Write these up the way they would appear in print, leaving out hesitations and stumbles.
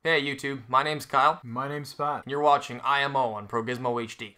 Hey YouTube, my name's Kyle. My name's Pat. And you're watching IMO on Progizmo HD.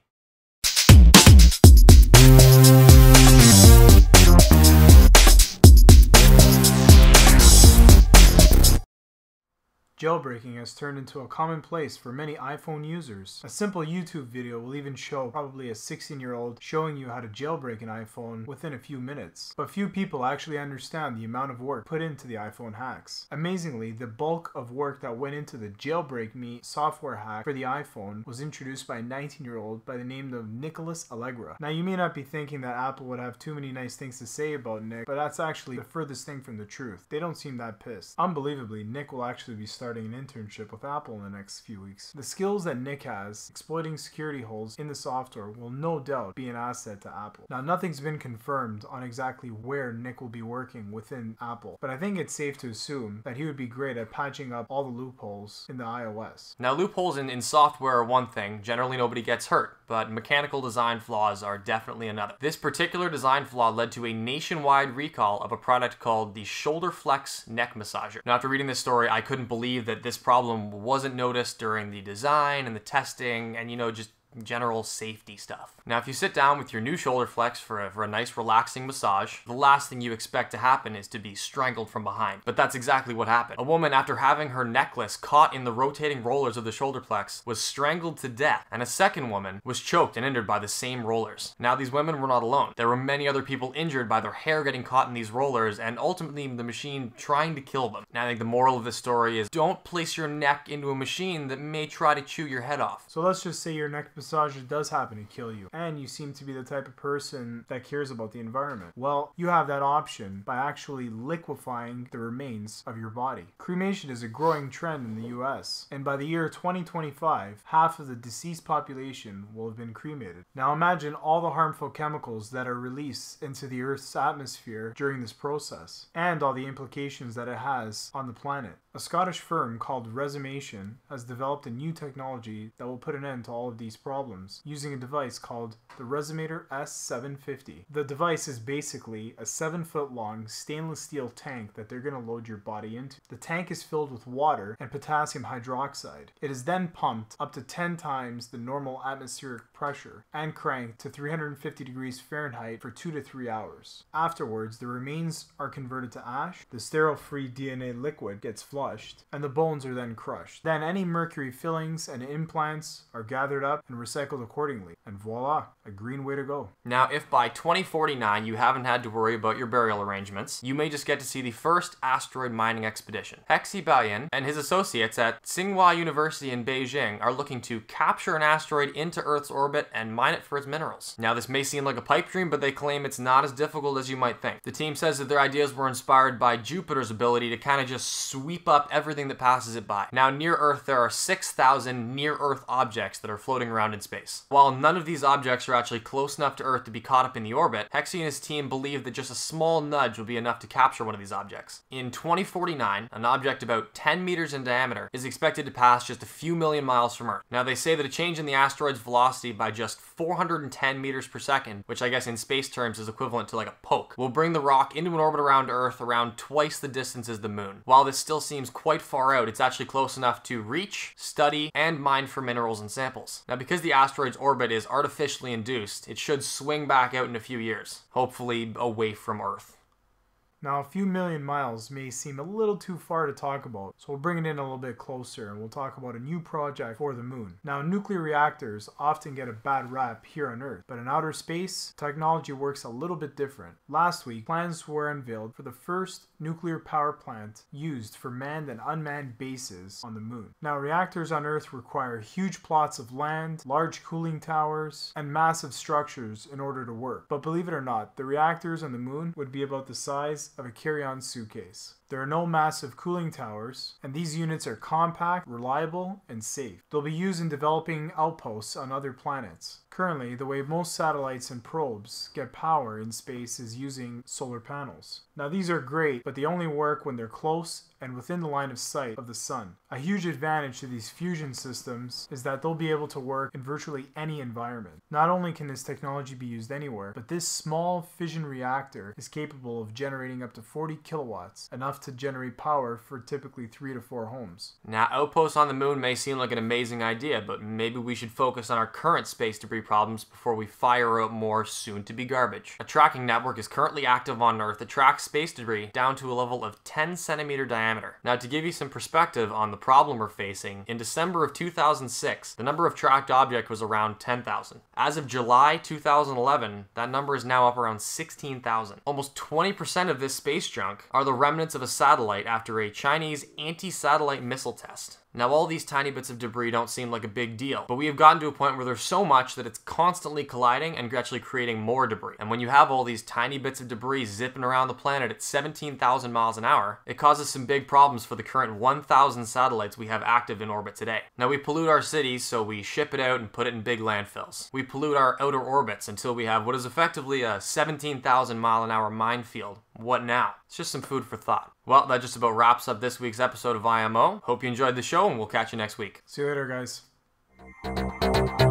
Jailbreaking has turned into a commonplace for many iPhone users. A simple YouTube video will even show probably a 16-year-old showing you how to jailbreak an iPhone within a few minutes. But few people actually understand the amount of work put into the iPhone hacks. Amazingly, the bulk of work that went into the Jailbreak Me software hack for the iPhone was introduced by a 19-year-old by the name of Nicholas Allegra. Now, you may not be thinking that Apple would have too many nice things to say about Nick, but that's actually the furthest thing from the truth. They don't seem that pissed. Unbelievably, Nick will actually be starting an internship with Apple in the next few weeks. The skills that Nick has exploiting security holes in the software will no doubt be an asset to Apple. Now, nothing's been confirmed on exactly where Nick will be working within Apple, but I think it's safe to assume that he would be great at patching up all the loopholes in the iOS. Now, loopholes in software are one thing. Generally, nobody gets hurt, but mechanical design flaws are definitely another. This particular design flaw led to a nationwide recall of a product called the Shoulder Flex Neck Massager. Now, after reading this story, I couldn't believe that this problem wasn't noticed during the design and the testing and, just general safety stuff. Now, if you sit down with your new shoulder flex for a nice relaxing massage, the last thing you expect to happen is to be strangled from behind. But that's exactly what happened. A woman, after having her necklace caught in the rotating rollers of the shoulder flex, was strangled to death, and a second woman was choked and injured by the same rollers. Now, these women were not alone. There were many other people injured by their hair getting caught in these rollers, and ultimately the machine trying to kill them. Now, I think the moral of this story is don't place your neck into a machine that may try to chew your head off. So let's just say your neck massager does happen to kill you, and you seem to be the type of person that cares about the environment. Well, you have that option by actually liquefying the remains of your body. Cremation is a growing trend in the US, and by the year 2025, half of the deceased population will have been cremated. Now imagine all the harmful chemicals that are released into the Earth's atmosphere during this process, and all the implications that it has on the planet. A Scottish firm called Resumation has developed a new technology that will put an end to all of these problems using a device called the Resumator S750. The device is basically a 7-foot long stainless steel tank that they're going to load your body into. The tank is filled with water and potassium hydroxide. It is then pumped up to 10 times the normal atmospheric pressure and cranked to 350 degrees Fahrenheit for 2 to 3 hours. Afterwards, the remains are converted to ash, the sterile-free DNA liquid gets flushed, and the bones are then crushed. Then any mercury fillings and implants are gathered up and recycled accordingly, and voila, a green way to go. Now, if by 2049 you haven't had to worry about your burial arrangements, you may just get to see the first asteroid mining expedition. Hexi Baoyan and his associates at Tsinghua University in Beijing are looking to capture an asteroid into Earth's orbit and mine it for its minerals. Now, this may seem like a pipe dream, but they claim it's not as difficult as you might think. The team says that their ideas were inspired by Jupiter's ability to kind of just sweep up everything that passes it by. Now, near Earth, there are 6,000 near-Earth objects that are floating around in space. While none of these objects are actually close enough to Earth to be caught up in the orbit, Hexi and his team believe that just a small nudge will be enough to capture one of these objects. In 2049, an object about 10 meters in diameter is expected to pass just a few million miles from Earth. Now, they say that a change in the asteroid's velocity by just 410 meters per second, which I guess in space terms is equivalent to like a poke, will bring the rock into an orbit around Earth around twice the distance as the moon. While this still seems quite far out, it's actually close enough to reach, study, and mine for minerals and samples. Now, because the asteroid's orbit is artificially induced, it should swing back out in a few years, hopefully away from Earth. Now, a few million miles may seem a little too far to talk about, so we'll bring it in a little bit closer and we'll talk about a new project for the moon. Now, nuclear reactors often get a bad rap here on Earth, but in outer space, technology works a little bit different. Last week, plans were unveiled for the first nuclear power plant used for manned and unmanned bases on the moon. Now, reactors on Earth require huge plots of land, large cooling towers, and massive structures in order to work. But believe it or not, the reactors on the moon would be about the size of a carry-on suitcase. There are no massive cooling towers, and these units are compact, reliable, and safe. They'll be used in developing outposts on other planets. Currently, the way most satellites and probes get power in space is using solar panels. Now, these are great, but they only work when they're close and within the line of sight of the sun. A huge advantage to these fusion systems is that they'll be able to work in virtually any environment. Not only can this technology be used anywhere, but this small fission reactor is capable of generating up to 40 kilowatts, enough to generate power for typically 3 to 4 homes. Now, outposts on the moon may seem like an amazing idea, but maybe we should focus on our current space debris problems before we fire out more soon-to-be garbage. A tracking network is currently active on Earth that tracks space debris down to a level of 10 centimeter diameter. Now, to give you some perspective on the problem we're facing, in December of 2006, the number of tracked objects was around 10,000. As of July 2011, that number is now up around 16,000. Almost 20% of this space junk are the remnants of a satellite after a Chinese anti-satellite missile test. Now, all these tiny bits of debris don't seem like a big deal, but we have gotten to a point where there's so much that it's constantly colliding and actually creating more debris. And when you have all these tiny bits of debris zipping around the planet at 17,000 miles an hour, it causes some big problems for the current 1,000 satellites we have active in orbit today. Now, we pollute our cities, so we ship it out and put it in big landfills. We pollute our outer orbits until we have what is effectively a 17,000 mile an hour minefield. What now? It's just some food for thought. Well, that just about wraps up this week's episode of IMO. Hope you enjoyed the show, and we'll catch you next week. See you later, guys.